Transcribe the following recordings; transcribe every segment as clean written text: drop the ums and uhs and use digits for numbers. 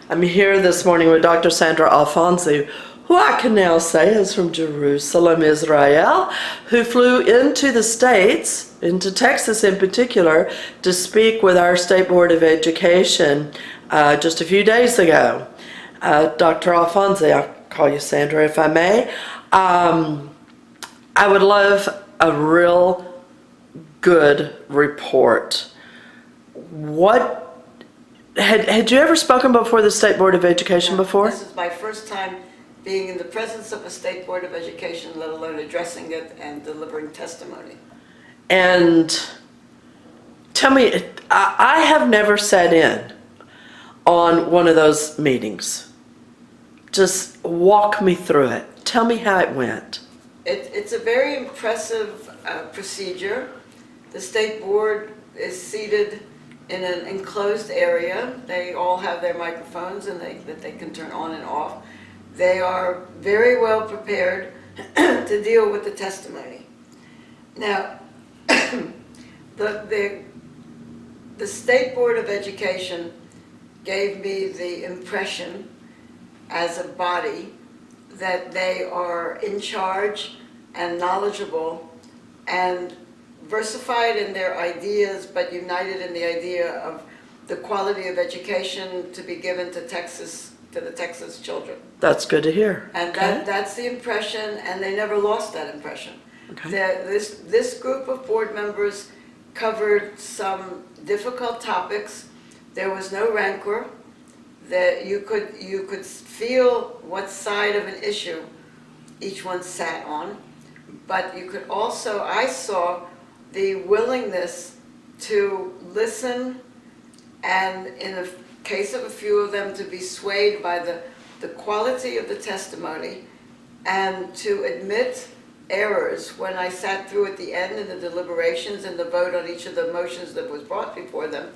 I'm here this morning with Dr. Sandra Alfonsi, who I can now say is from Jerusalem, Israel, who flew into the States, into Texas in particular, to speak with our State Board of Education just a few days ago. Dr. Alfonsi, I'll call you Sandra if I may. I would love a real good report. What had you ever spoken before the State Board of Education before? This is my first time being in the presence of a State Board of Education, let alone addressing it and delivering testimony. And tell me, I have never sat in on one of those meetings. Just walk me through it. Tell me how it went. It's a very impressive procedure. The State Board is seated in an enclosed area. They all have their microphones and that they can turn on and off. They are very well prepared to deal with the testimony. Now, the State Board of Education gave me the impression as a body that they are in charge and knowledgeable and versified in their ideas, but united in the idea of the quality of education to be given to the Texas children. That's good to hear. And okay. that's the impression, and they never lost that impression. Okay. This group of board members covered some difficult topics. There was no rancor. That you could feel what side of an issue each one sat on, but you could also, I saw the willingness to listen, and in the case of a few of them, to be swayed by the quality of the testimony and to admit errors. When I sat through at the end in the deliberations and the vote on each of the motions that was brought before them,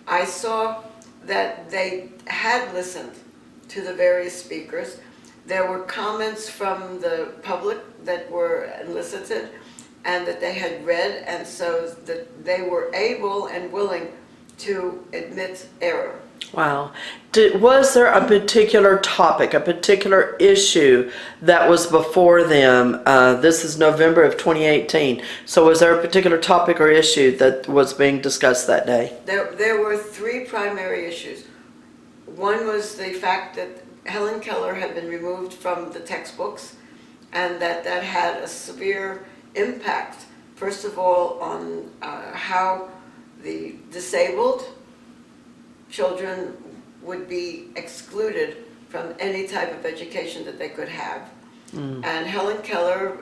I saw that they had listened to the various speakers. There were comments from the public that were elicited and that they had read, and so that they were able and willing to admit error. Wow. Was there a particular topic, a particular issue that was before them? This is November of 2018. So was there a particular topic or issue that was being discussed that day? There were three primary issues. One was the fact that Helen Keller had been removed from the textbooks, and that had a severe impact, first of all, on how the disabled children would be excluded from any type of education that they could have. And Helen Keller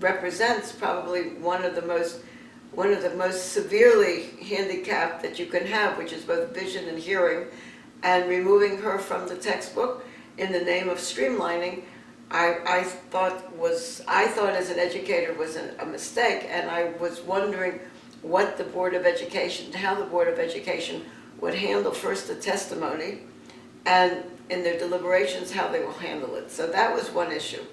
represents probably one of the most severely handicapped that you can have, which is both vision and hearing, and removing her from the textbook in the name of streamlining, I thought as an educator was a mistake, and I was wondering what the Board of Education, how the Board of Education would handle first the testimony, and in their deliberations how they will handle it. So that was one issue.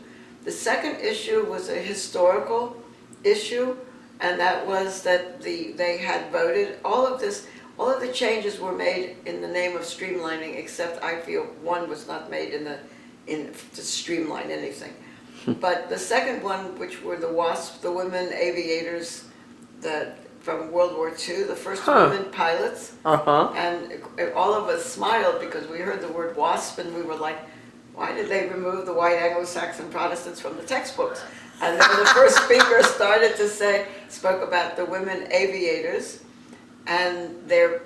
The second issue was a historical issue, and that was that they had voted. All of the changes were made in the name of streamlining, except I feel one was not made to streamline anything. But the second one, which were the WASP, the women aviators from World War II, the first women pilots, and all of us smiled because we heard the word WASP and we were like, why did they remove the white Anglo-Saxon Protestants from the textbooks? And then the first speaker spoke about the women aviators, and it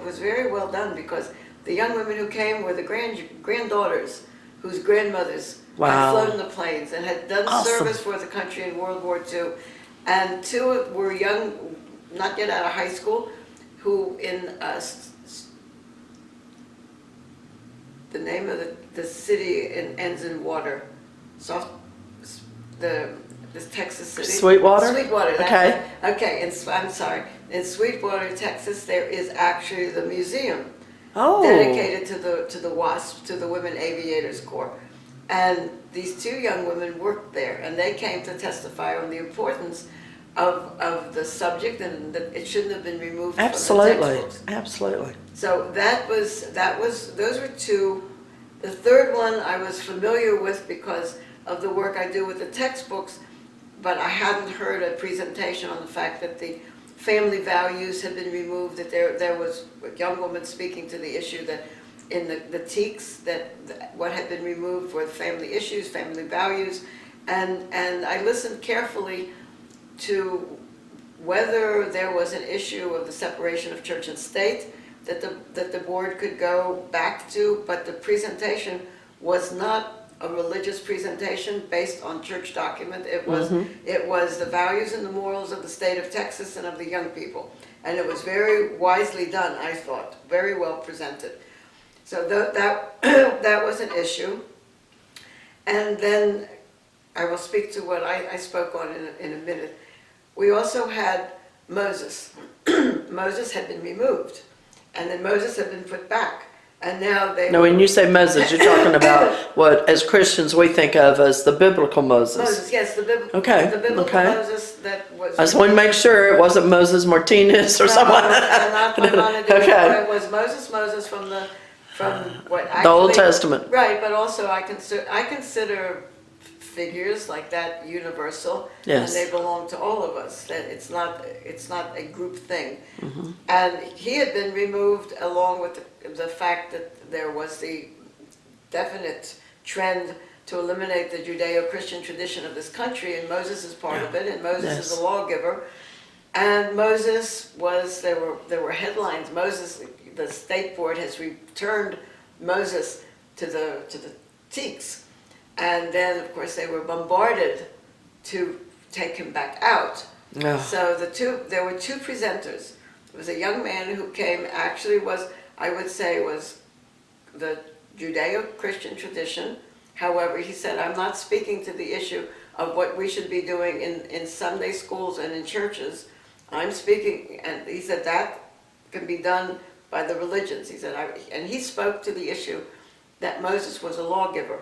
was very well done, because the young women who came were the granddaughters whose grandmothers had flown the planes and had done service for the country in World War II. And two were young, not yet out of high school, who in the name of the city ends in water. This Texas city. Sweetwater? Sweetwater. Okay. Okay, I'm sorry. In Sweetwater, Texas, there is actually the museum dedicated to the WASP, to the Women Aviators Corps. And these two young women worked there, and they came to testify on the importance of the subject, and that it shouldn't have been removed from the Absolutely, textbooks. absolutely. So those were two. The third one I was familiar with because of the work I do with the textbooks, but I hadn't heard a presentation on the fact that the family values had been removed, that there was a young woman speaking to the issue that in the TEKS, that what had been removed were the family issues, family values, and I listened carefully to whether there was an issue of the separation of church and state that the board could go back to, but the presentation was not a religious presentation based on church document. It was the values and the morals of the state of Texas and of the young people, and it was very wisely done, I thought, very well presented. So that was an issue. And then I will speak to what I spoke on in a minute. We also had Moses. Moses had been removed, and then Moses had been put back. And now they... Now, when you say Moses, you're talking about what, as Christians, we think of as the biblical Moses. Moses, yes, the biblical Okay. Moses that was... I just want to make sure it wasn't Moses Martinez or someone. Not Okay. It was Moses from what actually... The Old Testament. Right, but also I consider figures like that universal, Yes. and they belong to all of us. That it's not a group thing. And he had been removed along with the fact that there was the definite trend to eliminate the Judeo-Christian tradition of this country, and Moses is part of it, and Moses is the lawgiver. And Moses was, there were headlines, Moses, the state board has returned Moses to the TEKS. And then, of course, they were bombarded to take him back out. Oh. So there were two presenters. There was a young man who came, actually was, I would say, was the Judeo-Christian tradition. However, he said, I'm not speaking to the issue of what we should be doing in Sunday schools and in churches. I'm speaking, and he said that can be done by the religions. He said, and he spoke to the issue that Moses was a lawgiver,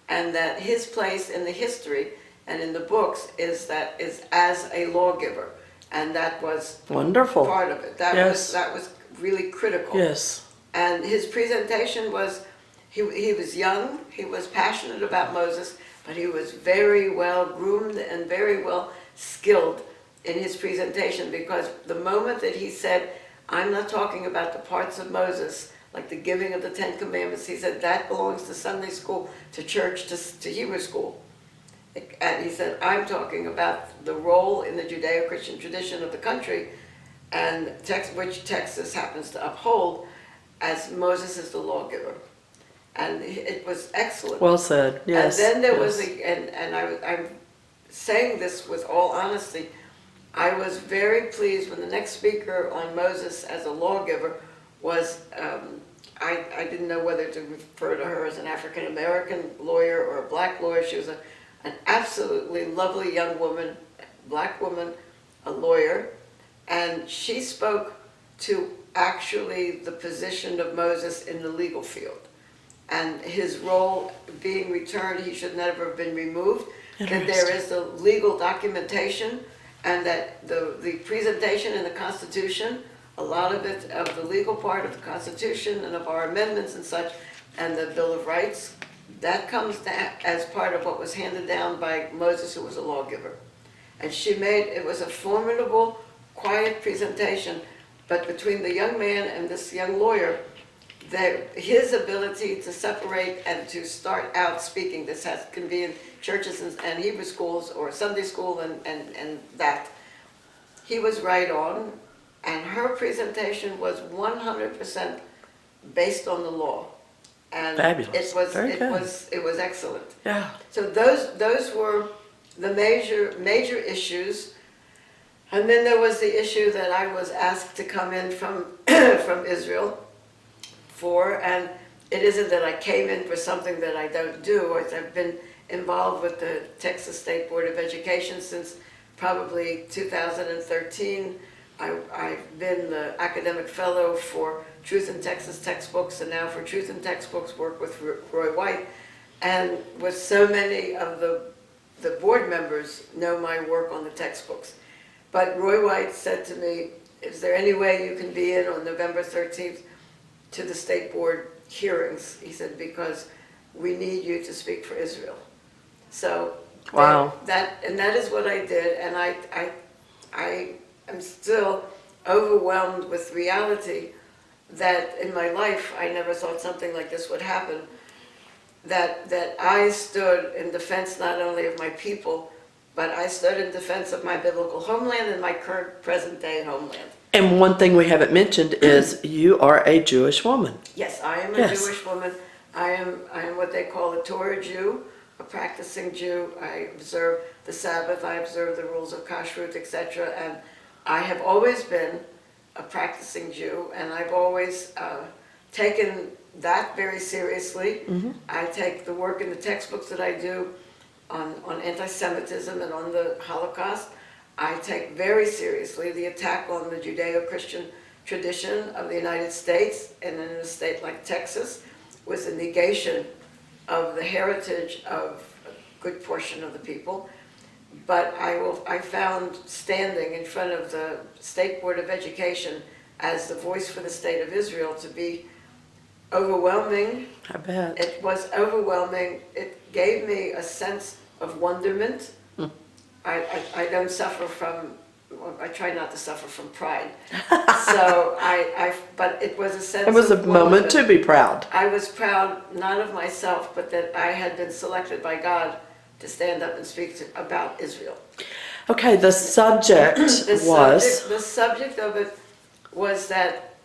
and that his place in the history and in the books is as a lawgiver, and that was Wonderful. part of it. That was really critical. Yes. And his presentation was, he was young, he was passionate about Moses, but he was very well groomed and very well skilled in his presentation, because the moment that he said, I'm not talking about the parts of Moses, like the giving of the Ten Commandments, he said that belongs to Sunday school, to church, to Hebrew school. And he said, I'm talking about the role in the Judeo-Christian tradition of the country, and which Texas happens to uphold, as Moses is the lawgiver. And it was excellent. Well said. Yes. And then there was I'm saying this with all honesty, I was very pleased when the next speaker on Moses as a lawgiver was, I didn't know whether to refer to her as an African-American lawyer or a black lawyer. She was an absolutely lovely young woman, black woman, a lawyer, and she spoke to actually the position of Moses in the legal field, and his role being returned, he should never have been removed, that there is the legal documentation, and that the presentation in the Constitution, a lot of it, of the legal part of the Constitution and of our amendments and such, and the Bill of Rights, that comes as part of what was handed down by Moses, who was a lawgiver. And it was a formidable, quiet presentation, but between the young man and this young lawyer, his ability to separate and to start out speaking, can be in churches and Hebrew schools or Sunday school and that. He was right on, and her presentation was 100% based on the law. And Fabulous. it was excellent. Yeah. So those were the major issues. And then there was the issue that I was asked to come in from from Israel for, and it isn't that I came in for something that I don't do. I've been involved with the Texas State Board of Education since probably 2013. I've been the academic fellow for Truth in Texas textbooks, and now for Truth in Textbooks work with Roy White, and with so many of the board members know my work on the textbooks. But Roy White said to me, is there any way you can be in on November 13th to the state board hearings? He said, because we need you to speak for Israel. So Wow. that is what I did, and I am still overwhelmed with reality that in my life I never thought something like this would happen. That I stood in defense not only of my people, but I stood in defense of my biblical homeland and my current present day homeland. And one thing we haven't mentioned is you are a Jewish woman. Yes, I am a Yes. Jewish woman. I am what they call a Torah Jew, a practicing Jew. I observe the Sabbath, I observe the rules of kashrut, etc. And I have always been a practicing Jew, and I've always taken that very seriously. I take the work in the textbooks that I do on anti-Semitism and on the Holocaust. I take very seriously the attack on the Judeo-Christian tradition of the United States, and in a state like Texas, with the negation of the heritage of a good portion of the people. But I found standing in front of the State Board of Education as the voice for the State of Israel to be overwhelming. I bet. It was overwhelming. It gave me a sense of wonderment. I don't suffer from, I try not to suffer from pride. So but it was a sense of It was a moment to be proud. I was proud, not of myself, but that I had been selected by God to stand up and speak about Israel. Okay, the subject The subject of it was that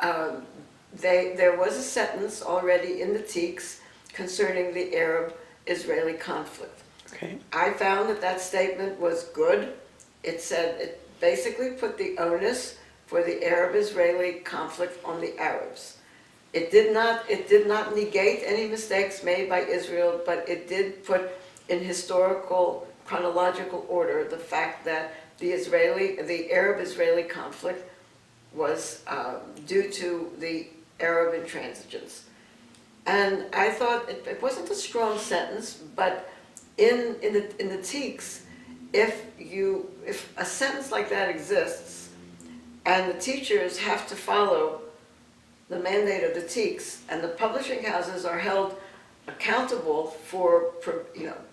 there was a sentence already in the Teeks concerning the Arab-Israeli conflict. Okay. I found that statement was good. It said, it basically put the onus for the Arab-Israeli conflict on the Arabs. It did not negate any mistakes made by Israel, but it did put in historical, chronological order the fact that the Arab-Israeli conflict was due to the Arab intransigence. And I thought it wasn't a strong sentence, but in the Teeks, if a sentence like that exists, and the teachers have to follow the mandate of the Teeks, and the publishing houses are held accountable for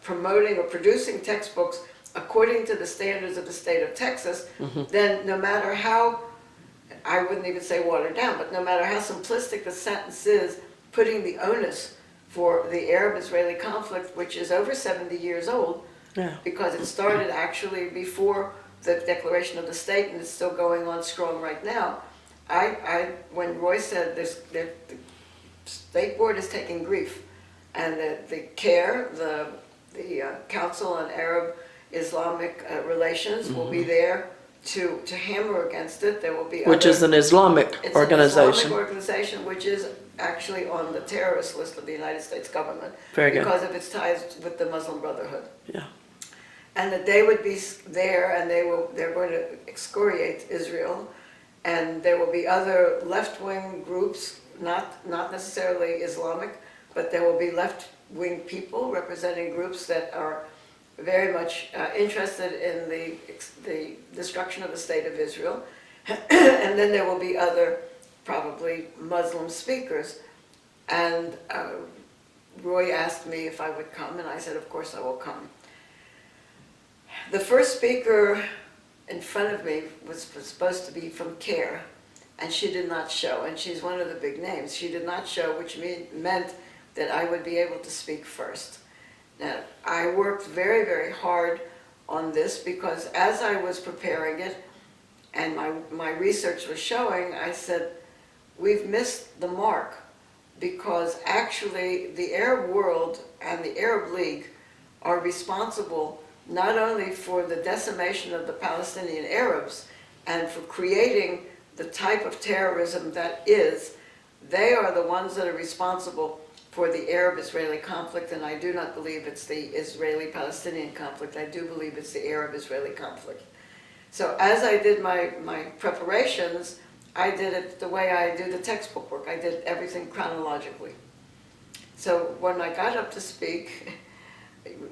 promoting or producing textbooks according to the standards of the state of Texas, then no matter how, I wouldn't even say watered down, but no matter how simplistic the sentence is, putting the onus for the Arab-Israeli conflict, which is over 70 years old, because it started actually before the declaration of the state, and it's still going on strong right now. When Roy said the state board is taking grief, and the CARE, the Council on Arab-Islamic Relations, will be there to hammer against it. There will be which is an Islamic organization. It's an Islamic organization which is actually on the terrorist list of the United States government because of its ties with the Muslim Brotherhood. Yeah. And that they would be there, and they're going to excoriate Israel, and there will be other left-wing groups, not necessarily Islamic, but there will be left-wing people representing groups that are very much interested in the destruction of the state of Israel. And then there will be other, probably Muslim speakers. And Roy asked me if I would come, and I said, of course I will come. The first speaker in front of me was supposed to be from CARE, and she did not show, and she's one of the big names. She did not show, which meant that I would be able to speak first. Now, I worked very, very hard on this because as I was preparing it and my research was showing, I said, we've missed the mark, because actually the Arab world and the Arab League are responsible not only for the decimation of the Palestinian Arabs and for creating the type of terrorism that is, they are the ones that are responsible for the Arab-Israeli conflict, and I do not believe it's the Israeli-Palestinian conflict. I do believe it's the Arab-Israeli conflict. So as I did my preparations, I did it the way I do the textbook work. I did everything chronologically. So when I got up to speak,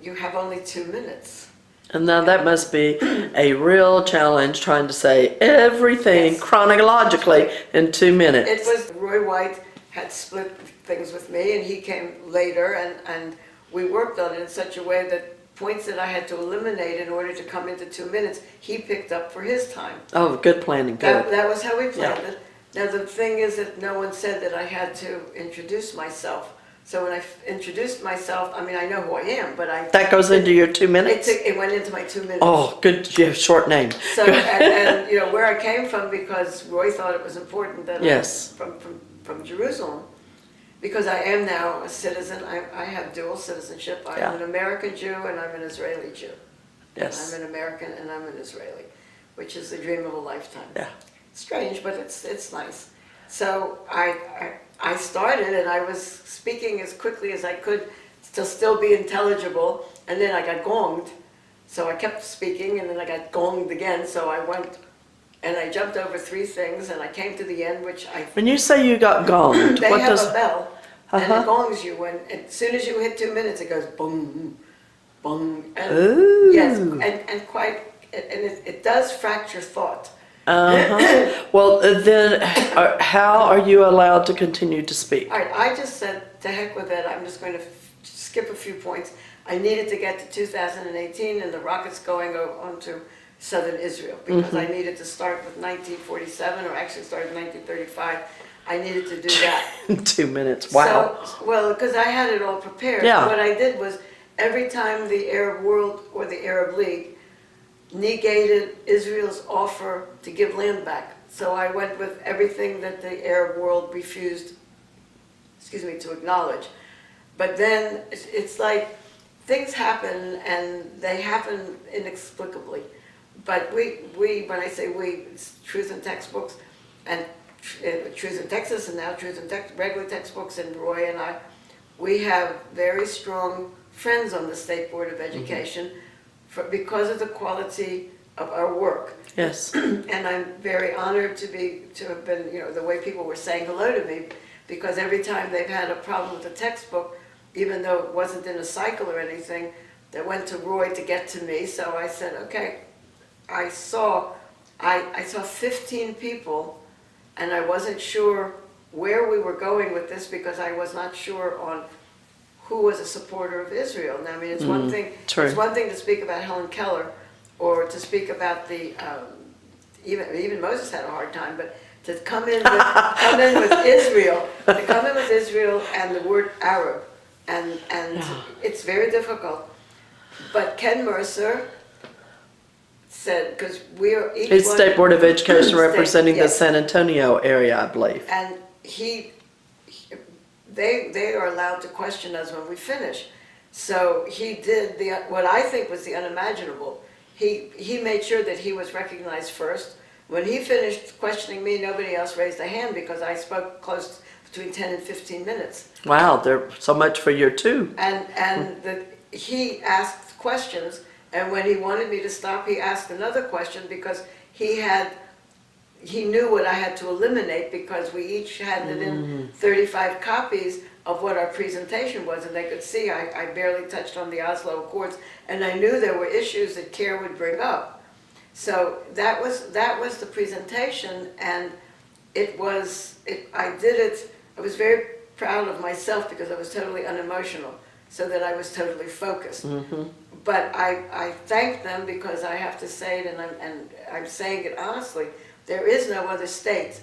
you have only 2 minutes. And now that must be a real challenge trying to say everything Yes. chronologically in 2 minutes. It was, Roy White had split things with me, and he came later, and we worked on it in such a way that points that I had to eliminate in order to come into 2 minutes, he picked up for his time. Oh, good planning, good. That was how we planned Yeah. it. Now, the thing is that no one said that I had to introduce myself. So when I introduced myself, I mean, I know who I am, but That goes into your 2 minutes? it went into my 2 minutes. Oh, good, you have a short name. So, and you know, where I came from, because Roy thought it was important that Yes. I'm from Jerusalem, because I am now a citizen. I have dual citizenship. I'm Yeah. an American Jew and I'm an Israeli Jew. Yes. I'm an American and I'm an Israeli, which is the dream of a lifetime. Yeah. Strange, but it's nice. So I started, and I was speaking as quickly as I could to still be intelligible, and then I got gonged. So I kept speaking, and then I got gonged again, so I went and I jumped over 3 things, and I came to the end, which When you say you got gonged, they what have does... a bell, and Uh-huh. it gongs you when, as soon as you hit 2 minutes, it goes boom, boom, and Ooh. yes, and quite, and it does fracture thought. Uh-huh. Well, then, how are you allowed to continue to speak? All right, I just said, to heck with it, I'm just going to skip a few points. I needed to get to 2018 and the rockets going on to southern Israel, because I needed to start with 1947, or actually start in 1935. I needed to do that. 2 minutes, wow. So, well, because I had it all prepared. Yeah. What I did was, every time the Arab world or the Arab League negated Israel's offer to give land back. So I went with everything that the Arab world refused, to acknowledge. But then it's like things happen, and they happen inexplicably. But we when I say we, it's Truth in Textbooks, and Truth in Texas, and now Truth in regular textbooks, and Roy and I, we have very strong friends on the State Board of Education because of the quality of our work. Yes. And I'm very honored to have been, the way people were saying hello to me, because every time they've had a problem with a textbook, even though it wasn't in a cycle or anything, they went to Roy to get to me. So I said, okay, I saw 15 people, and I wasn't sure where we were going with this, because I was not sure on who was a supporter of Israel. Now, I mean, it's one thing. true. It's one thing to speak about Helen Keller, or to speak about the even Moses had a hard time, but to come in with Israel, and the word Arab, and it's very difficult. But Ken Mercer said, because we are each It's one, State Board of Education representing the yes. San Antonio area, I believe. And they are allowed to question us when we finish. So he did what I think was the unimaginable. He made sure that he was recognized first. When he finished questioning me, nobody else raised a hand, because I spoke close between 10 and 15 minutes. Wow, there's so much for your 2. And he asked questions, and when he wanted me to stop, he asked another question, because he knew what I had to eliminate, because we each handed in 35 copies of what our presentation was, and they could see I barely touched on the Oslo Accords, and I knew there were issues that CARE would bring up. So that was the presentation, and I did it. I was very proud of myself, because I was totally unemotional, so that I was totally focused. But I thank them, because I have to say it, and I'm saying it honestly, there is no other state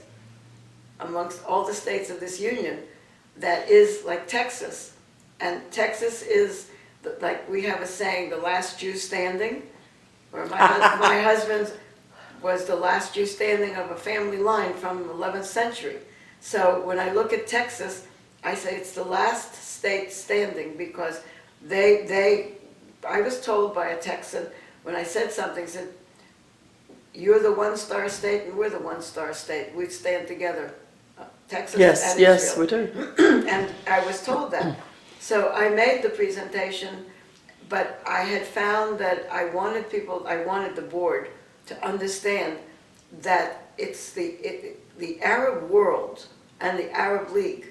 amongst all the states of this union that is like Texas. And Texas is, like we have a saying, the last Jew standing. Or my husband was the last Jew standing of a family line from 11th century. So when I look at Texas, I say it's the last state standing, because I was told by a Texan, when I said something, said, "You're the one-star state and we're the one-star state. We stand together." Texas and Yes, Israel. we do. And I was told that. So I made the presentation, but I had found that I wanted the board to understand that it's the Arab world and the Arab League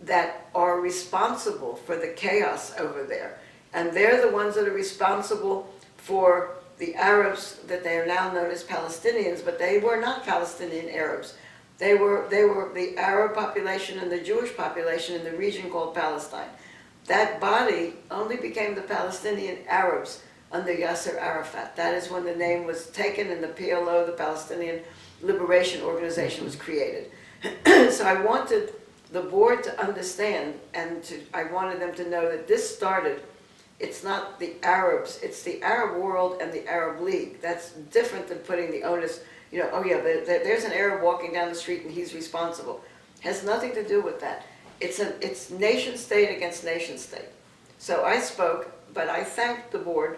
that are responsible for the chaos over there. And they're the ones that are responsible for the Arabs, that they are now known as Palestinians, but they were not Palestinian Arabs. They were the Arab population and the Jewish population in the region called Palestine. That body only became the Palestinian Arabs under Yasser Arafat. That is when the name was taken and the PLO, the Palestinian Liberation Organization, was created. So I wanted the board to understand, and I wanted them to know that this started, it's not the Arabs, it's the Arab world and the Arab League. That's different than putting the onus, oh yeah, there's an Arab walking down the street and he's responsible. Has nothing to do with that. It's nation state against nation state. So I spoke, but I thanked the board,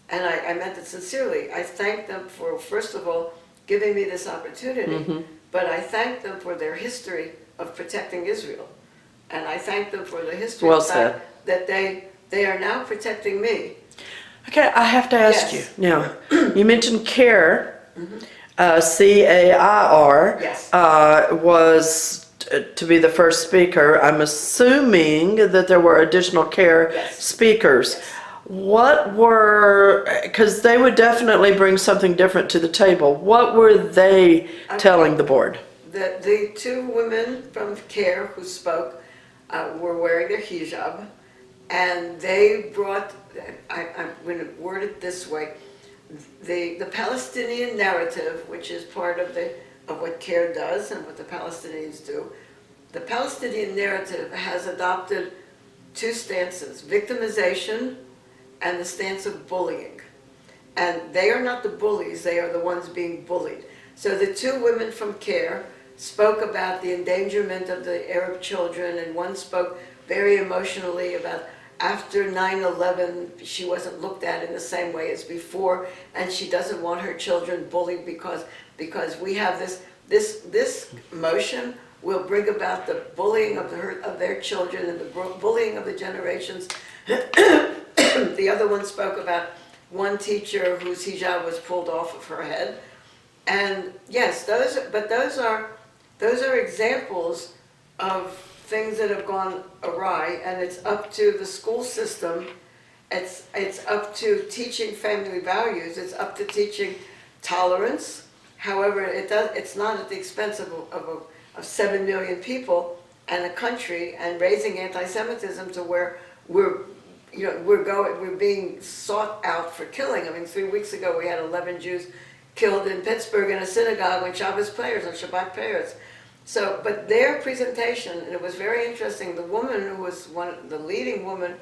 and I meant it sincerely. I thanked them for, first of all, giving me this opportunity, but I thanked them for their history of protecting Israel. And I thank them for the history Well of the fact that they are now protecting me. Okay, I have to ask Yes. you now. You mentioned CAIR, CAIR, Yes. Was to be the first speaker. I'm assuming that there were additional CAIR Yes. speakers. Yes. What were, because they would definitely bring something different to the table. What were they telling the board? The two women from CARE who spoke were wearing their hijab, and they brought, I'm going to word it this way, the Palestinian narrative, which is part of what CARE does and what the Palestinians do. The Palestinian narrative has adopted two stances: victimization and the stance of bullying. And they are not the bullies, they are the ones being bullied. So the two women from CARE spoke about the endangerment of the Arab children, and one spoke very emotionally about after 9/11 she wasn't looked at in the same way as before, and she doesn't want her children bullied because we have this motion will bring about the bullying of their children and the bullying of the generations. The other one spoke about one teacher whose hijab was pulled off of her head. And yes, those are examples of things that have gone awry, and it's up to the school system, it's up to teaching family values, it's up to teaching tolerance. However, it's not at the expense of 7 million people and a country, and raising anti-Semitism to where we're being sought out for killing. I mean, 3 weeks ago we had 11 Jews killed in Pittsburgh in a synagogue on Shabbos prayers, on Shabbat prayers. So, but their presentation, and it was very interesting, the woman who was the leading woman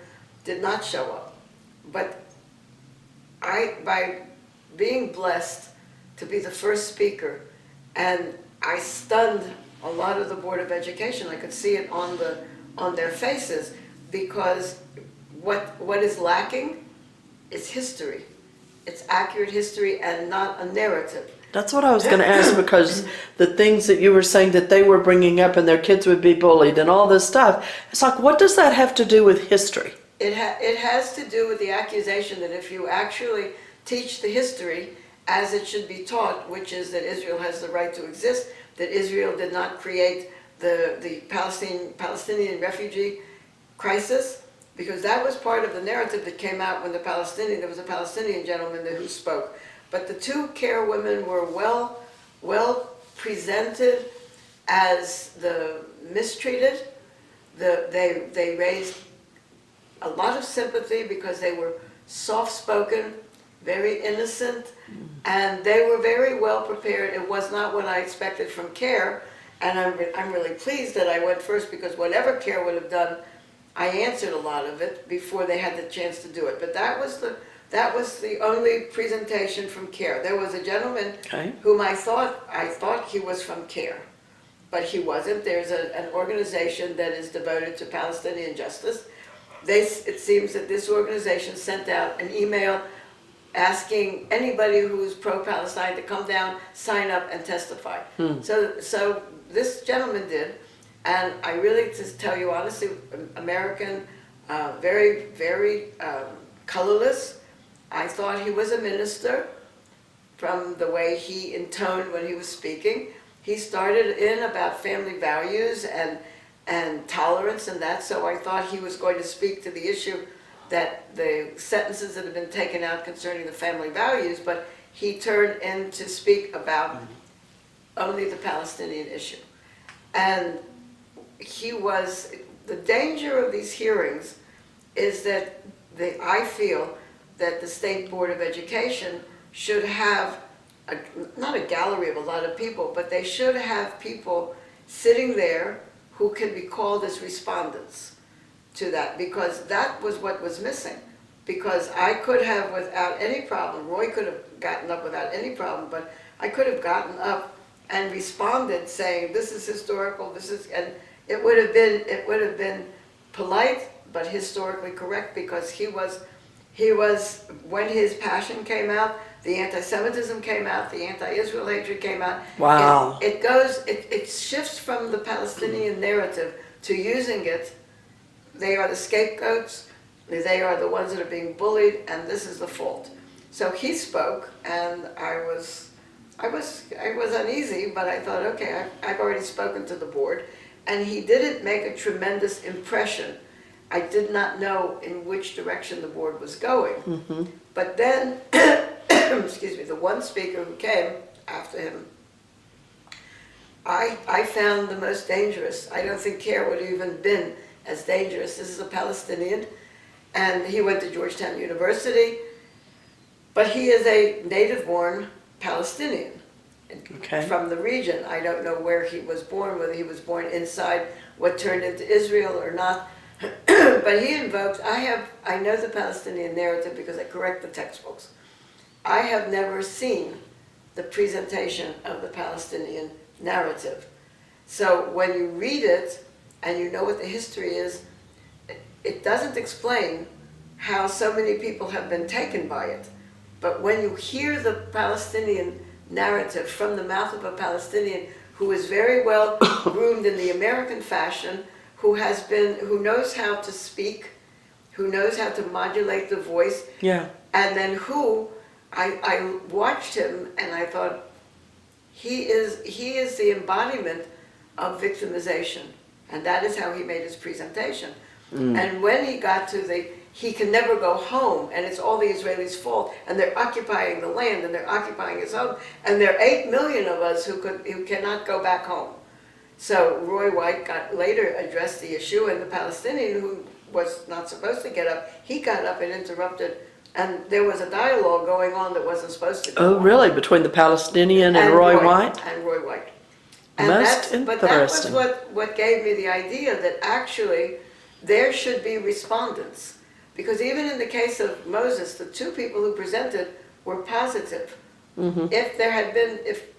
did not show up. But by being blessed to be the first speaker, and I stunned a lot of the Board of Education. I could see it on their faces, because what is lacking is history. It's accurate history and not a narrative. That's what I was going to ask, because the things that you were saying that they were bringing up and their kids would be bullied and all this stuff, it's like, what does that have to do with history? It has to do with the accusation that if you actually teach the history as it should be taught, which is that Israel has the right to exist, that Israel did not create the Palestinian refugee crisis, because that was part of the narrative that came out when there was a Palestinian gentleman who spoke. But the two CARE women were well presented as the mistreated. They raised a lot of sympathy because they were soft-spoken, very innocent, and they were very well prepared. It was not what I expected from CARE, and I'm really pleased that I went first, because whatever CARE would have done, I answered a lot of it before they had the chance to do it. But that was the only presentation from CARE. There was a gentleman whom I thought he was from CARE, but he wasn't. There's an organization that is devoted to Palestinian justice. It seems that this organization sent out an email asking anybody who is pro-Palestine to come down, sign up, and testify. So this gentleman did, and I really, to tell you honestly, American, very, very colorless. I thought he was a minister from the way he intoned when he was speaking. He started in about family values and tolerance and that, so I thought he was going to speak to the issue that the sentences that have been taken out concerning the family values, but he turned in to speak about only the Palestinian issue. And the danger of these hearings is that I feel that the State Board of Education should have, not a gallery of a lot of people, but they should have people sitting there who can be called as respondents to that, because that was what was missing. Because I could have, without any problem, Roy could have gotten up without any problem, but I could have gotten up and responded saying, this is historical, and it would have been polite, but historically correct, because he was, when his passion came out, the anti-Semitism came out, the anti-Israel hatred came out. Wow. It shifts from the Palestinian narrative to using it. They are the scapegoats, they are the ones that are being bullied, and this is the fault. So he spoke, and I was uneasy, but I thought, okay, I've already spoken to the board, and he didn't make a tremendous impression. I did not know in which direction the board was going. Mm-hmm. But then, excuse me, the one speaker who came after him, I found the most dangerous. I don't think CARE would have even been as dangerous. This is a Palestinian, and he went to Georgetown University, but he is a native-born Palestinian. Okay. From the region. I don't know where he was born, whether he was born inside what turned into Israel or not. But he invokes, I know the Palestinian narrative because I correct the textbooks. I have never seen the presentation of the Palestinian narrative. So when you read it and you know what the history is, it doesn't explain how so many people have been taken by it. But when you hear the Palestinian narrative from the mouth of a Palestinian who is very well groomed in the American fashion, who knows how to speak, who knows how to modulate the voice, Yeah. and then I watched him and I thought, he is the embodiment of victimization, and that is how he made his presentation. And when he got to he can never go home, and it's all the Israelis' fault, and they're occupying the land, and they're occupying his home, and there are 8 million of us who cannot go back home. So Roy White later addressed the issue, and the Palestinian who was not supposed to get up, he got up and interrupted, and there was a dialogue going on that wasn't supposed to go on. Oh, really? Between the Palestinian and Roy White? And Roy White. Most interesting. But that was what gave me the idea that actually there should be respondents. Because even in the case of Moses, the 2 people who presented were positive. Mm-hmm. If there had been, if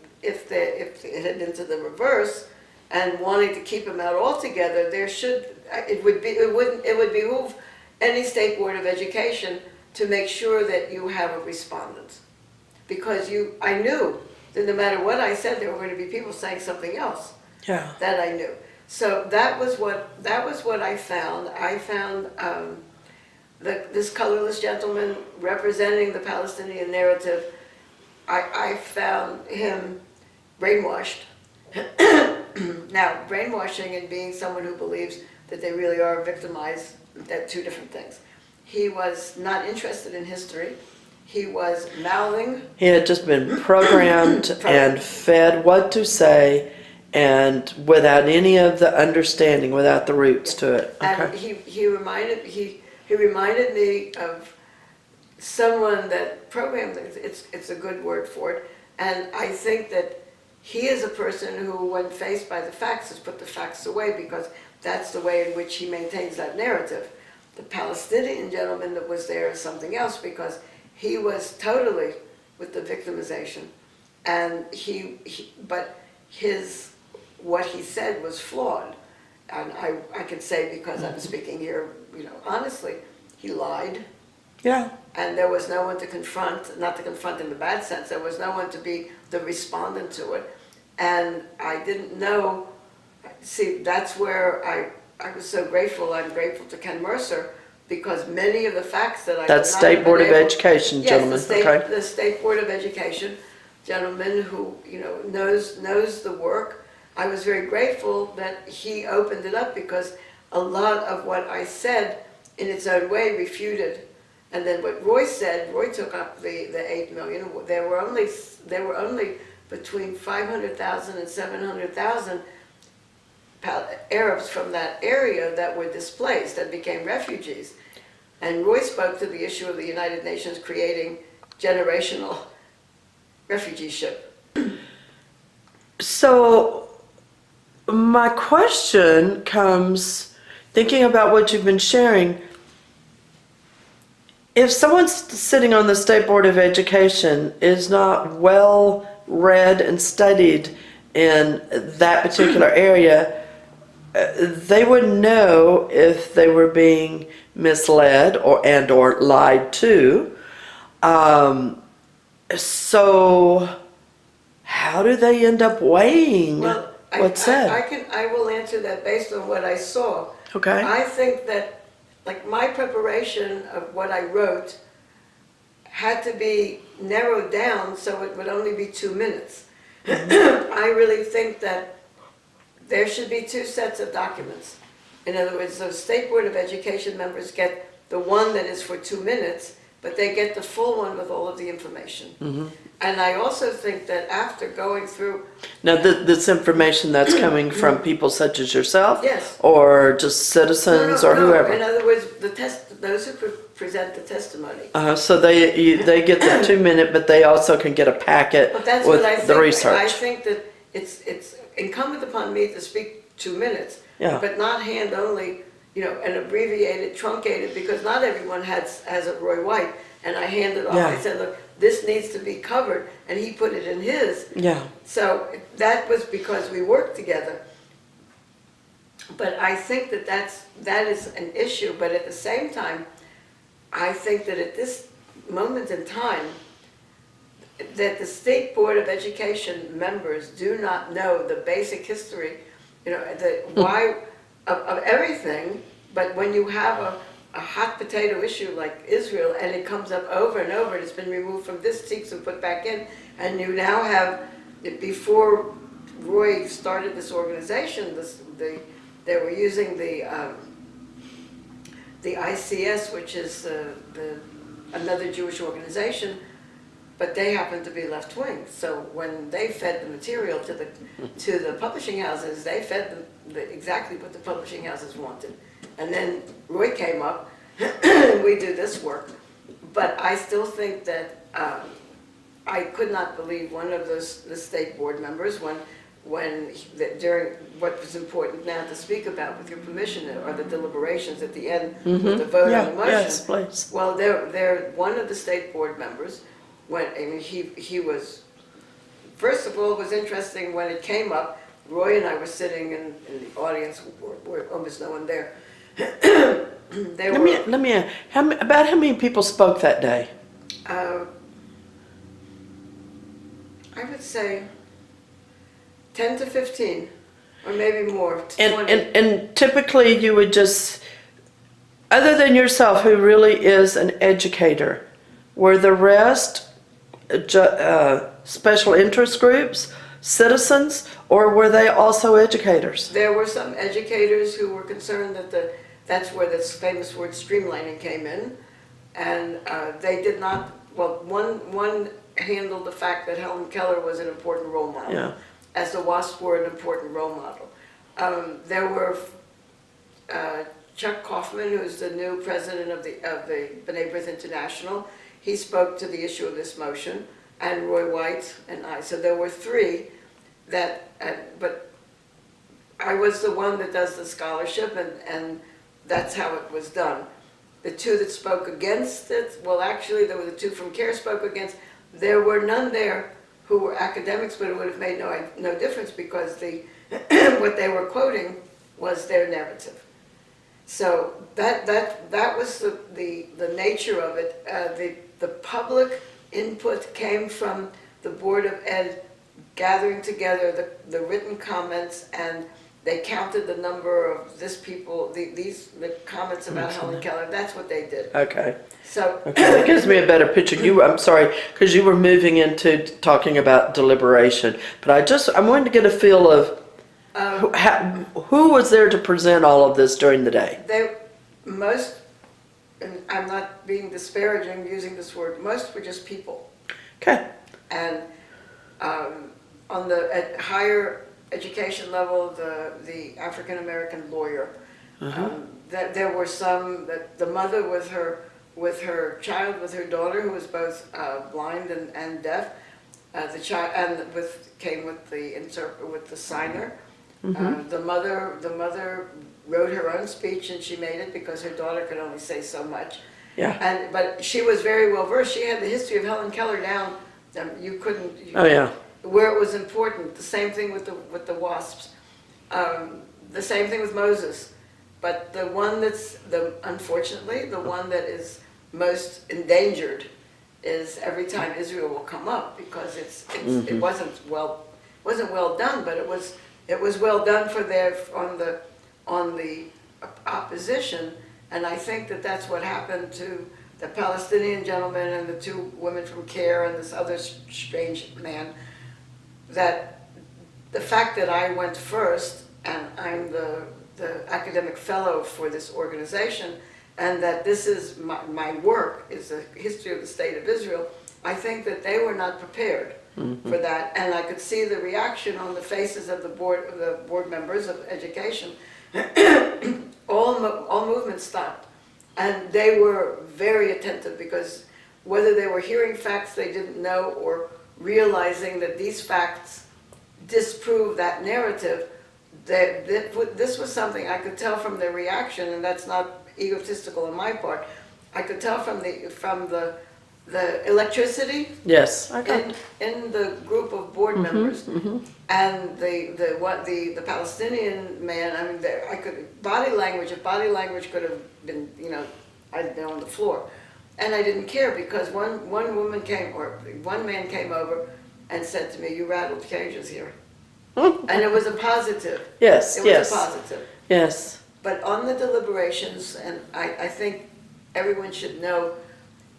it had been to the reverse, and wanting to keep him out altogether, it would behoove any State Board of Education to make sure that you have a respondent. Because I knew that no matter what I said, there were going to be people saying something else. Yeah. That I knew. So that was what I found. I found this colorless gentleman representing the Palestinian narrative. I found him brainwashed. Now, brainwashing and being someone who believes that they really are victimized, they're 2 different things. He was not interested in history. He was mouthing. He had just been programmed and fed what to say, and without any of the understanding, without the roots to it. Okay. And he reminded me of someone that programmed, it's a good word for it, and I think that he is a person who, when faced by the facts, has put the facts away, because that's the way in which he maintains that narrative. The Palestinian gentleman that was there is something else, because he was totally with the victimization, and but what he said was flawed, and I can say, because I'm speaking here, honestly, he lied. Yeah. And there was no one to confront, not to confront in the bad sense, there was no one to be the respondent to it. And I didn't know, see, that's where I was so grateful. I'm grateful to Ken Mercer, because many of the facts that I That's did not State have Board been of able- Education, Yes, gentlemen. Okay. the State Board of Education gentleman who, knows the work. I was very grateful that he opened it up, because a lot of what I said in its own way, refuted. And then what Roy said, Roy took up the 8 million. There were only between 500,000 and 700,000 Arabs from that area that were displaced and became refugees. And Roy spoke to the issue of the United Nations creating generational refugeeship. So my question comes, thinking about what you've been sharing, if someone's sitting on the State Board of Education is not well read and studied in that particular area, they wouldn't know if they were being misled or lied to. So how do they end up weighing what's said? I will answer that based on what I saw. Okay. I think that, like, my preparation of what I wrote had to be narrowed down so it would only be 2 minutes. I really think that there should be 2 sets of documents. In other words, the State Board of Education members get the one that is for 2 minutes, but they get the full one with all of the information. Mm-hmm. And I also think that after going through... Now, this information that's coming from people such as yourself? Yes. Or just citizens or whoever? In other words, those who present the testimony. So they get the 2 minute, but they also can get a packet But that's with what I think. the research. I think that it's incumbent upon me to speak 2 minutes, Yeah. but not hand only, an abbreviated, truncated, because not everyone has a Roy White. And I handed off. Yeah. I said, look, this needs to be covered, and he put it in his. Yeah. So that was because we worked together. But I think that is an issue. But at the same time, I think that at this moment in time, that the State Board of Education members do not know the basic history, the why of everything. But when you have a hot potato issue like Israel, and it comes up over and over, and it's been removed from this text and put back in, and you now have, before Roy started this organization, they were using the ICS, which is another Jewish organization, but they happen to be left-wing. So when they fed the material to the publishing houses, they fed them exactly what the publishing houses wanted. And then Roy came up, and we do this work. But I still think that I could not believe one of the State Board members during what was important now to speak about, with your permission, are the deliberations at the end with the vote on the motion. Yes, please. Well, one of the State Board members he was, first of all, it was interesting when it came up. Roy and I were sitting in the audience, were almost no one there. Let me ask, about how many people spoke that day? I would say 10 to 15, or maybe more, to 20. And typically you would just, other than yourself, who really is an educator, were the rest special interest groups, citizens, or were they also educators? There were some educators who were concerned that that's where this famous word streamlining came in, and they did not. Well, one handled the fact that Helen Keller was an important role model, as the WASP were an important role model. There were Chuck Kaufman, who's the new president of the B'nai B'rith International. He spoke to the issue of this motion, and Roy White and I. So there were 3 that, but I was the one that does the scholarship, and that's how it was done. The 2 that spoke against it, well, actually, there were the 2 from CARE spoke against. There were none there who were academics, but it would have made no difference, because what they were quoting was their narrative. So that was the nature of it. The public input came from the Board of Ed gathering together the written comments, and they counted the number of the comments about Helen Keller. That's what they did. Okay. So that gives me a better picture. I'm sorry, because you were moving into talking about deliberation, but I wanted to get a feel of who was there to present all of this during the day. and I'm not being disparaging using this word, most were just people. Okay. And on the at higher education level, the African American lawyer, that there were some that the mother with her child, with her daughter who was both blind and deaf, the child and came with the signer. The mother wrote her own speech and she made it because her daughter could only say so much. Yeah. But she was very well versed. She had the history of Helen Keller down. You couldn't. Oh yeah. Where it was important. The same thing with the wasps. The same thing with Moses. But the one unfortunately, the one that is most endangered is every time Israel will come up, because it wasn't well done, but it was well done for on the opposition. And I think that's what happened to the Palestinian gentleman and the two women from CARE and this other strange man. That the fact that I went first, and I'm the academic fellow for this organization, and that this is my work is the history of the state of Israel, I think that they were not prepared for that. And I could see the reaction on the faces of the board members of education. All movement stopped, and they were very attentive, because whether they were hearing facts they didn't know or realizing that these facts disprove that narrative, this was something I could tell from their reaction, and that's not egotistical on my part. I could tell from the electricity. Yes. In the group of board members, and the Palestinian man. I mean, I could body language. If body language could have been, I'd been on the floor, and I didn't care, because one woman one man came over and said to me, "You rattled cages here," and it was a positive. Yes. It was a positive. Yes. But on the deliberations, and I think everyone should know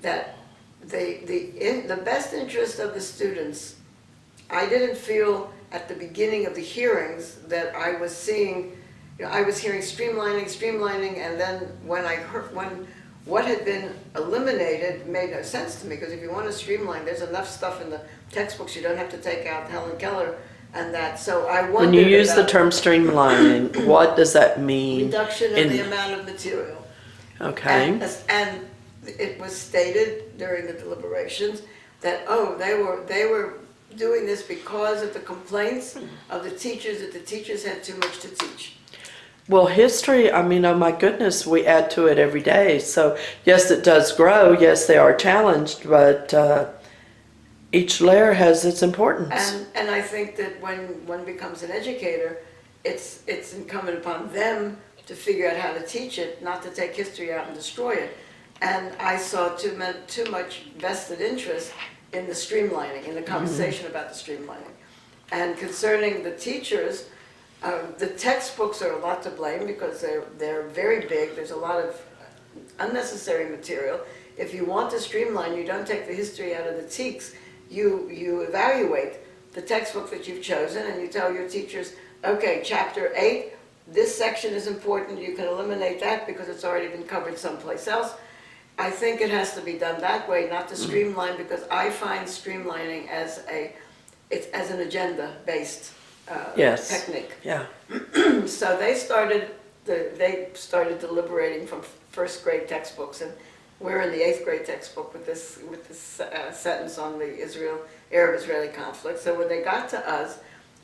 that the best interest of the students, I didn't feel at the beginning of the hearings that I was seeing, I was hearing streamlining, and then when what had been eliminated made no sense to me, because if you want to streamline, there's enough stuff in the textbooks, you don't have to take out Helen Keller and that. So I wondered, when you use the term streamlining, what does that mean? Reduction of the amount of material. Okay. And it was stated during the deliberations that, they were doing this because of the complaints of the teachers, that the teachers had too much to teach. Well, history, I mean, oh my goodness, we add to it every day. So yes, it does grow. Yes, they are challenged, but each layer has its importance. And I think that when one becomes an educator, it's incumbent upon them to figure out how to teach it, not to take history out and destroy it. And I saw too much vested interest in the streamlining, in the conversation about the streamlining. And concerning the teachers, the textbooks are a lot to blame, because they're very big. There's a lot of unnecessary material. If you want to streamline, you don't take the history out of the TEKS. You evaluate the textbook that you've chosen, and you tell your teachers, okay, chapter 8, this section is important. You can eliminate that because it's already been covered someplace else. I think it has to be done that way, not to streamline, because I find streamlining as an agenda-based technique. Yeah. So they started deliberating from first grade textbooks, and we're in the 8th grade textbook with this sentence on the Arab-Israeli conflict. So when they got to us,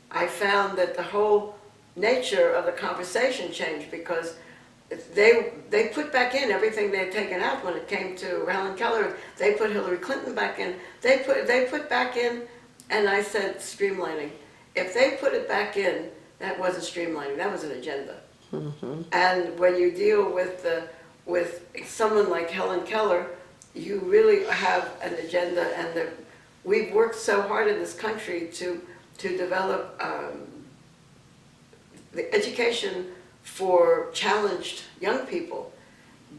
I found that the whole nature of the conversation changed, because they put back in everything they had taken out when it came to Helen Keller. They put Hillary Clinton back in. They put back in, and I said streamlining. If they put it back in, that wasn't streamlining. That was an agenda. And when you deal with someone like Helen Keller, you really have an agenda. And we've worked so hard in this country to develop the education for challenged young people,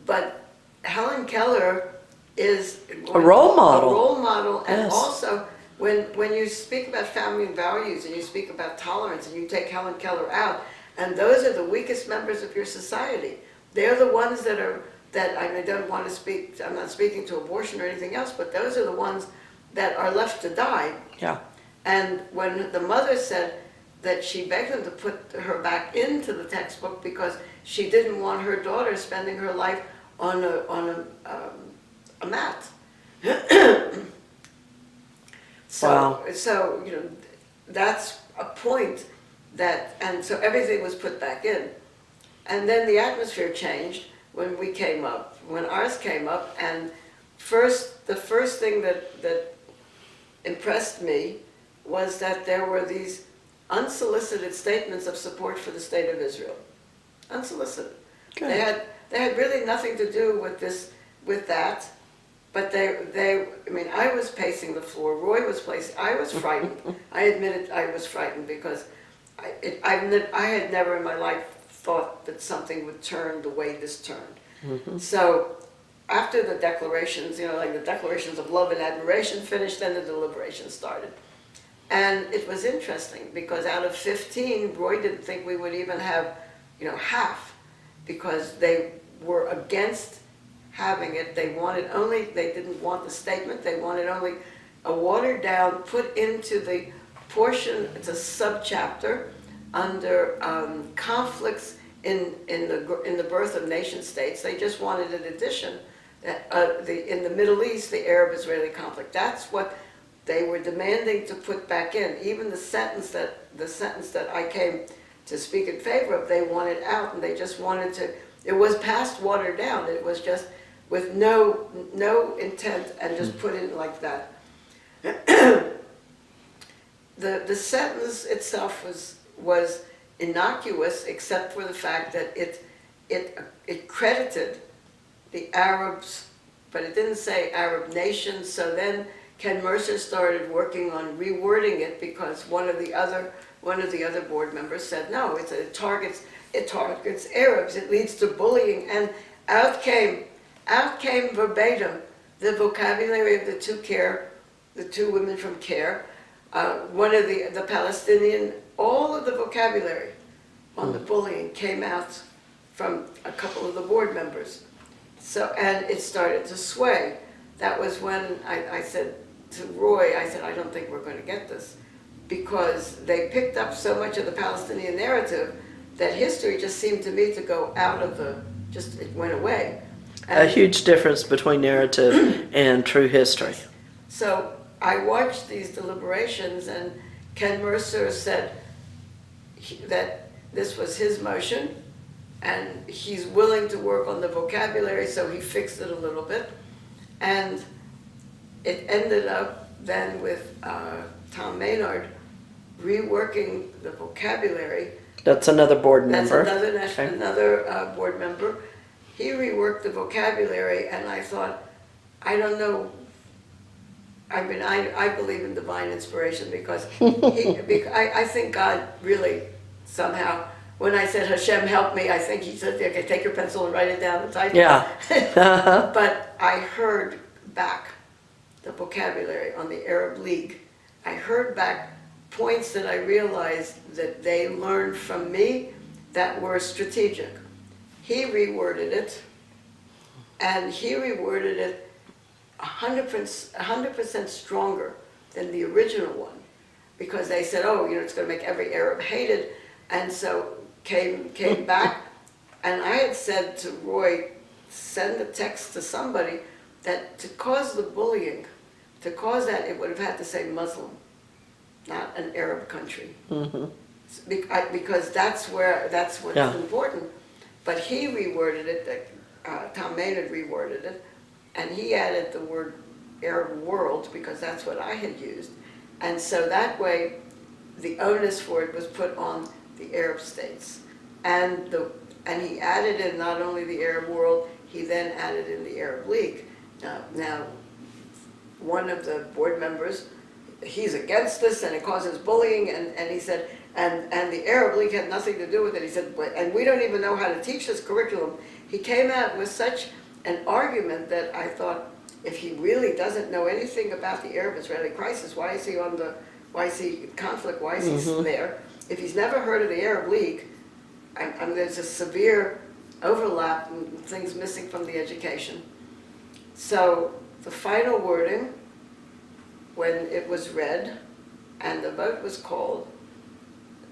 but Helen Keller is a role model. And yes. Also, when you speak about family values and you speak about tolerance, and you take Helen Keller out, and those are the weakest members of your society. They're the ones that that I don't want to speak, I'm not speaking to abortion or anything else, but those are the ones that are left to die. Yeah. And when the mother said that she begged them to put her back into the textbook because she didn't want her daughter spending her life on a mat. Wow. So, you know, that's a point that, and so everything was put back in. And then the atmosphere changed when we came up, when ours came up, and the first thing that impressed me was that there were these unsolicited statements of support for the state of Israel. Unsolicited. Good. They had really nothing to do with that, but I mean, I was pacing the floor, Roy was pacing, I was frightened. I admitted I was frightened because I had never in my life thought that something would turn the way this turned. Mm-hmm. So after the declarations, you know, like the declarations of love and admiration finished, then the deliberations started. And it was interesting because out of 15, Roy didn't think we would even have, you know, half, because they were against having it. They didn't want the statement, they wanted only a watered down, put into the portion, it's a subchapter under conflicts in the birth of nation states. They just wanted an addition, in the Middle East, the Arab-Israeli conflict. That's what they were demanding to put back in. Even the sentence that I came to speak in favor of, they wanted out, and they just wanted to. It was past watered down. It was just with no intent, and just put in like that. The sentence itself was innocuous, except for the fact that it credited the Arabs, but it didn't say Arab nations. So then Ken Mercer started working on rewording it, because one of the other board members said, no, it targets Arabs, it leads to bullying, and out came verbatim the vocabulary of the two women from CARE, one of the Palestinian, all of the vocabulary on the bullying came out from a couple of the board members. So, and it started to sway. That was when I said to Roy, I said, I don't think we're going to get this, because they picked up so much of the Palestinian narrative that history just seemed to me to go out of it went away. A huge difference between narrative and true history. So I watched these deliberations, and Ken Mercer said that this was his motion, and he's willing to work on the vocabulary, so he fixed it a little bit. And it ended up then with Tom Maynard reworking the vocabulary. That's another board member. That's another board member. He reworked the vocabulary, and I thought, I don't know. I mean, I believe in divine inspiration, because I think God really somehow, when I said Hashem help me, I think he said, okay, take your pencil and write it down and type it. Yeah. But I heard back the vocabulary on the Arab League. I heard back points that I realized that they learned from me that were strategic. He reworded it, and he reworded it 100% stronger than the original one, because they said, oh, you know, it's going to make every Arab hated, and so came back, and I had said to Roy, send a text to somebody that to cause the bullying, to cause that, it would have had to say Muslim, not an Arab country, because that's what's important. But he reworded it, Tom Maynard reworded it, and he added the word Arab world, because that's what I had used. And so that way, the onus for it was put on the Arab states. And he added in not only the Arab world, he then added in the Arab League. Now, one of the board members, he's against this and it causes bullying, and he said, and the Arab League had nothing to do with it. He said, and we don't even know how to teach this curriculum. He came out with such an argument that I thought, if he really doesn't know anything about the Arab-Israeli crisis, why is he conflict, why is he there? If he's never heard of the Arab League, there's a severe overlap and things missing from the education. So the final wording, when it was read and the vote was called,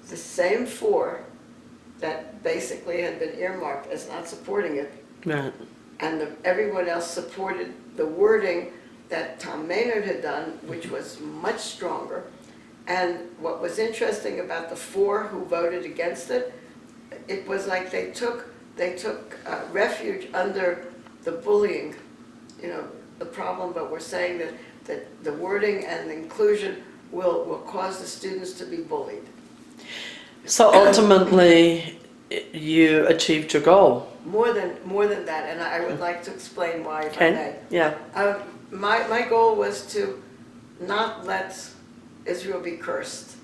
the same four that basically had been earmarked as not supporting it, Right. and everyone else supported the wording that Tom Maynard had done, which was much stronger. And what was interesting about the four who voted against it, it was like they took refuge under the bullying, the problem, but we're saying that the wording and the inclusion will cause the students to be bullied. So ultimately, you achieved your goal. More than that, and I would like to explain why, if I Okay? may. Yeah. My goal was to not let Israel be cursed.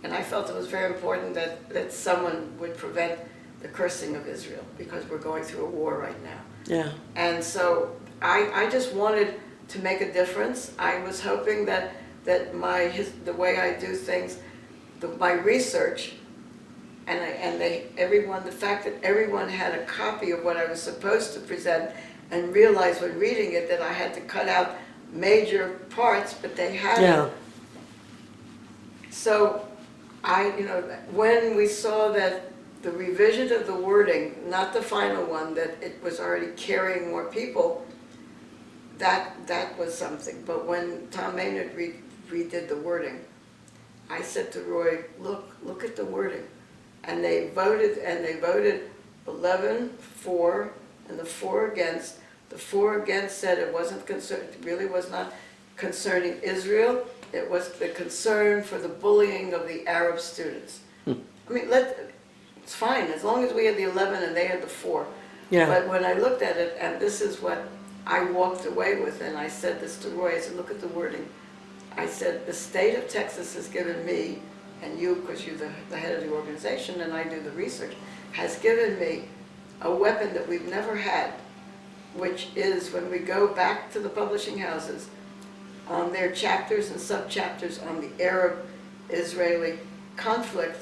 And I felt it was very important that someone would prevent the cursing of Israel, because we're going through a war right now. Yeah. And so I just wanted to make a difference. I was hoping that the way I do things, my research, the fact that everyone had a copy of what I was supposed to present, and realized when reading it that I had to cut out major parts, but they hadn't. Yeah. So when we saw that the revision of the wording, not the final one, that it was already carrying more people, that was something. But when Tom Maynard redid the wording, I said to Roy, look at the wording. And they voted 11 for, and the 4 against. The 4 against said it really was not concerning Israel. It was the concern for the bullying of the Arab students. I mean, it's fine, as long as we had the 11 and they had the 4. Yeah. But when I looked at it, and this is what I walked away with, and I said this to Roy, I said, look at the wording. I said, the state of Texas has given me, and you, because you're the head of the organization and I do the research, has given me a weapon that we've never had, which is when we go back to the publishing houses on their chapters and sub-chapters on the Arab-Israeli conflict,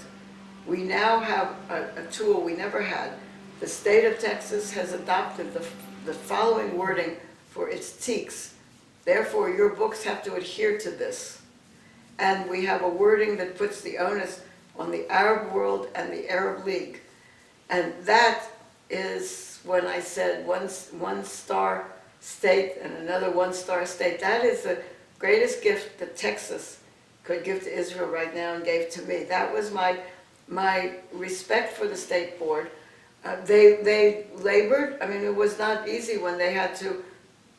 we now have a tool we never had. The state of Texas has adopted the following wording for its teaks. Therefore, your books have to adhere to this. And we have a wording that puts the onus on the Arab world and the Arab League. And that is when I said one star state and another 1-star state. That is the greatest gift that Texas could give to Israel right now and gave to me. That was my respect for the state board. They labored. I mean, it was not easy when they had to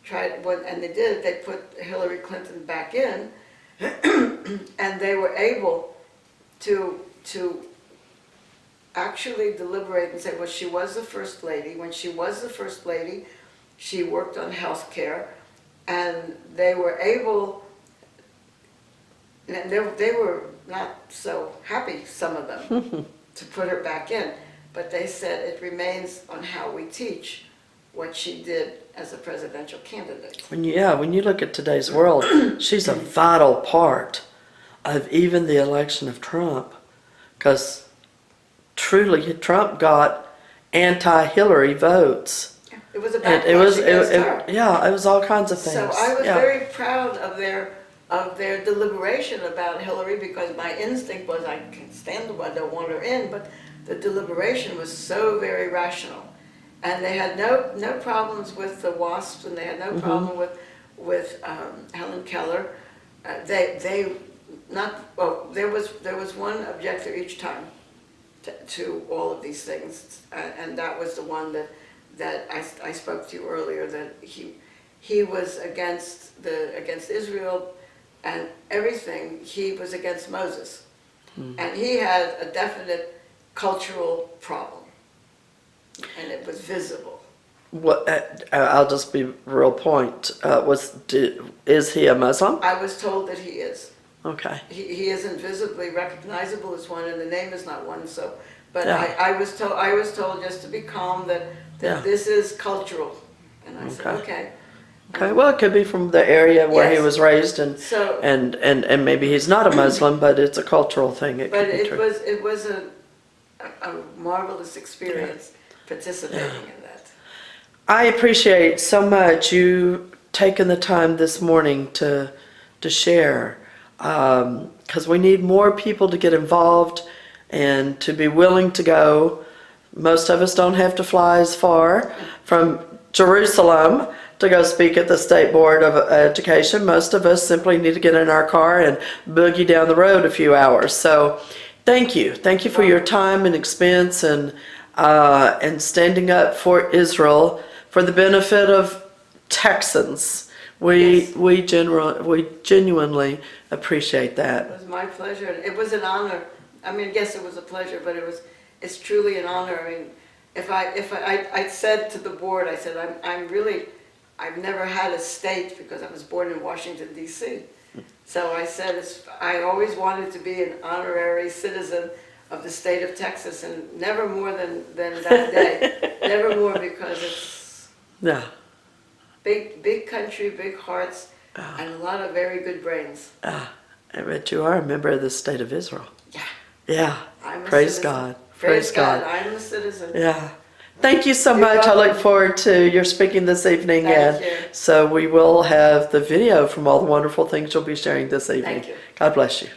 try, and they did. They put Hillary Clinton back in, and they were able to actually deliberate and say, well, she was the first lady. When she was the first lady, she worked on health care, and they were able, and they were not so happy, some of them, to put her back in. But they said it remains on how we teach what she did as a presidential candidate. When you look at today's world, she's a vital part of even the election of Trump, because truly Trump got anti-Hillary votes. It was a backlash against her. Yeah, it was all kinds of things. So I was very proud of their deliberation about Hillary, because my instinct was I can't stand her, I don't want her in, but the deliberation was so very rational. And they had no problems with the WASPs, and they had no problem with Helen Keller. There was one objector each time to all of these things, and that was the one that I spoke to you earlier, that he was against Israel and everything. He was against Moses, and he had a definite cultural problem, and it was visible. What? I'll just be real point. Is he a Muslim? I was told that he is. Okay. He isn't visibly recognizable as one, and the name is not one. So, but Yeah. I was told just to be calm, that Yeah. this is cultural, and I said okay. Okay. Well, it could be from the area where he Yes. was raised, and So, and maybe he's not a Muslim, but it's a cultural thing. but Could be it true. was a marvelous experience. participating in that. I appreciate so much you taking the time this morning to share, because we need more people to get involved and to be willing to go. Most of us don't have to fly as far from Jerusalem to go speak at the State Board of Education. Most of us simply need to get in our car and boogie down the road a few hours. So thank you. Thank you for your time and expense and standing up for Israel for the benefit of Texans. Yes. We genuinely appreciate It that. was my pleasure. It was an honor. I mean, yes, it was a pleasure, but it's truly an honor. I mean, I said to the board, I said, I've never had a state because I was born in Washington, D.C. So I said, I always wanted to be an honorary citizen of the state of Texas, and never more than that day. Never more, because it's Yeah. big country, big hearts, and a lot of very good brains. I bet you are a member of the state of Israel. Yeah. Yeah. I'm a Praise citizen. God. Praise God. I'm a citizen. Yeah. Thank you so You're much. I look welcome. forward to your speaking this evening. Thank you. So we will have the video from all the wonderful things you'll be sharing this evening. Thank you. God bless you.